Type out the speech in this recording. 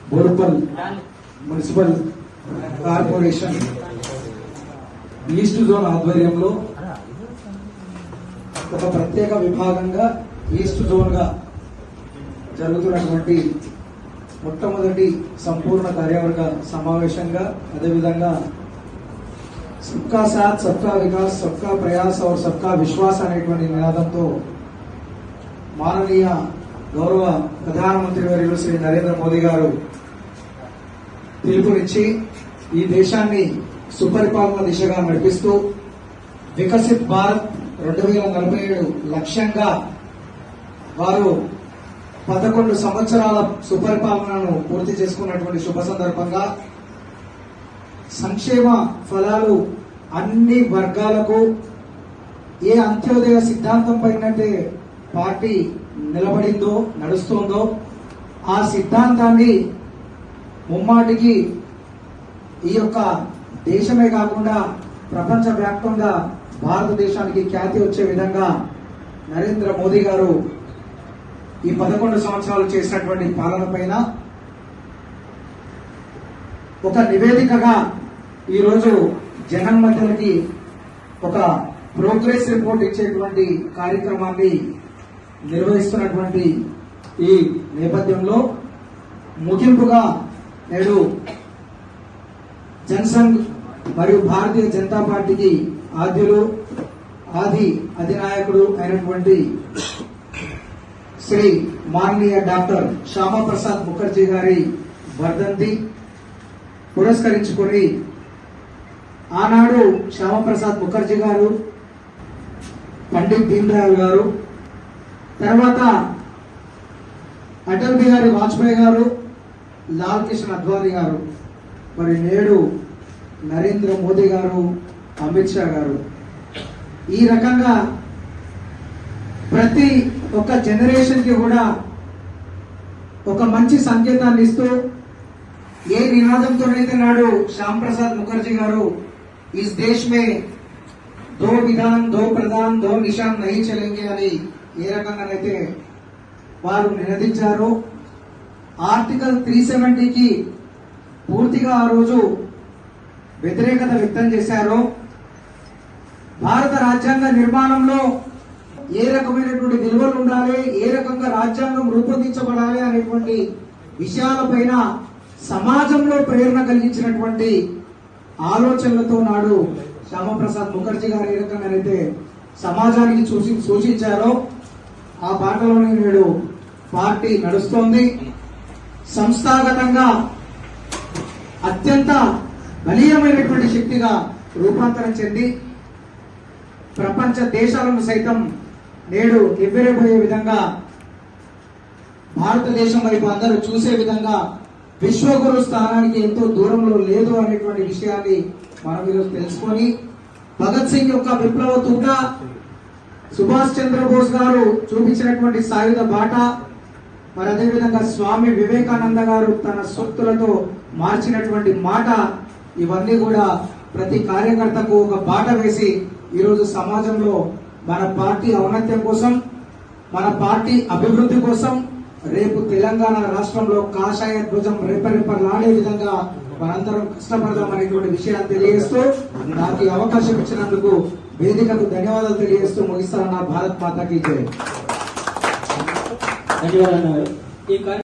Boduppal municipal corporation east zone ఆధ్వర్యంలో ఒక ప్రత్యేక విభాగంగా ఈస్ట్ జోన్ గా జరుగుతున్నటువంటి మొట్టమొదటి సంపూర్ణ కార్యవర్గ సమావేశంగా అదేవిధంగా సబ్కా సాత్ సబ్కా వికాస్ సబ్కా ప్రయాస్ और సబ్కా విశ్వాస్ అనేటువంటి నినాదంతో మాననీయ గౌరవ ప్రధానమంత్రి వర్యులు శ్రీ నరేంద్ర మోదీ గారు పిలుపునిచ్చి ఈ దేశాన్ని సుపరిపాలన దిశగా నడిపిస్తూ వికసిత్ భారత్ 2047 లక్ష్యంగా వారు 11 సంవత్సరాల సుపరిపాలనను పూర్తి చేసుకున్నటువంటి శుభ సందర్భంగా సంక్షేమ ఫలాలు అన్ని వర్గాలకు ఏ అంత్యోదయ సిద్ధాంతం పైనైతే పార్టీ నిలబడిందో నడుస్తుందో ఆ సిద్ధాంతాన్ని ముమ్మాటికి ఈ యొక్క దేశమే కాకుండా ప్రపంచ వ్యాప్తంగా భారతదేశానికి ఖ్యాతి వచ్చే విధంగా నరేంద్ర మోదీ గారు ఈ 11 సంవత్సరాలు చేసినటువంటి పాలన పైన ఒక నివేదికగా ఈరోజు జగన్ మధ్యలకి ఒక ప్రోగ్రెస్ రిపోర్ట్ ఇచ్చేటువంటి కార్యక్రమాన్ని నిర్వహిస్తున్నటువంటి ఈ నేపథ్యంలో ముగింపుగా నేడు జనసంఘ్ మరియు భారతీయ జనతా పార్టీకి ఆద్యులు అధినాయకుడు అయినటువంటి శ్రీ మాననీయ డాక్టర్ శ్యామా ప్రసాద్ ముఖర్జీ గారి వర్ధంతి పురస్కరించుకొని ఆనాడు శ్యామా ప్రసాద్ ముఖర్జీ గారు, పండిత్ దీన్ దయాళ్ గారు, తర్వాత అటల్ బిహారీ వాజ్పేయి గారు, లాల్ కృష్ణ అద్వానీ గారు, మరి నేడు నరేంద్ర మోదీ గారు, అమిత్ షా గారు ఈ రకంగా ప్రతి ఒక్క జనరేషన్ కి కూడా ఒక మంచి సంకేతాన్ని ఇస్తూ ఏ నినాదంతోనైతే నాడు శ్యామ్ ప్రసాద్ ముఖర్జీ గారు ఇస్ దేశ్ మే దో విధాన్ దో ప్రధాన్ దో నిషాన్ నహీ చలేంగే అని ఏ రకంగానైతే వారు నినదించారో ఆర్టికల్ 370కి పూర్తిగా ఆ రోజు వ్యతిరేకత వ్యక్తం చేశారో భారత రాజ్యాంగ నిర్మాణంలో ఏ రకమైనటువంటి విలువలు ఉండాలి, ఏ రకంగా రాజ్యాంగం రూపొందించబడాలి అనేటువంటి విషయాలపైన సమాజంలో ప్రేరణ కలిగించినటువంటి ఆలోచనలతో నాడు శ్యామప్రసాద్ ముఖర్జీ గారు ఏ రకంగానైతే సమాజానికి సూచించారో ఆ బాటలోనే నేడు పార్టీ నడుస్తోంది. సంస్థాగతంగా అత్యంత బలీయమైనటువంటి శక్తిగా రూపాంతరం చెంది ప్రపంచ దేశాలను సైతం నేడు ఎవ్వరబోయే విధంగా భారతదేశం వైపు అందరూ చూసే విధంగా విశ్వగురు స్థానానికి ఎంతో దూరంలో లేదు అనేటువంటి విషయాన్ని మనం ఈరోజు తెలుసుకొని భగత్ సింగ్ యొక్క విప్లవ తూట, సుభాష్ చంద్రబోస్ గారు చూపించినటువంటి సాయుధ బాట, మరి అదేవిధంగా స్వామి వివేకానంద గారు తన సూక్తులతో మార్చినటువంటి మాట, ఇవన్నీ కూడా ప్రతి కార్యకర్తకు ఒక బాట వేసి ఈరోజు సమాజంలో మన పార్టీ ఔన్నత్యం కోసం, మన పార్టీ అభివృద్ధి కోసం రేపు తెలంగాణ రాష్ట్రంలో కాషాయ ధ్వజం రేపరేపలాడే విధంగా మనందరం కష్టపడదామనేటువంటి విషయాన్ని తెలియజేస్తూ నాకు ఈ అవకాశం ఇచ్చినందుకు వేదికకు ధన్యవాదాలు తెలియజేస్తూ ముగిస్తానన్న భారత్ మాతాకి జై. ధన్యవాదాలు.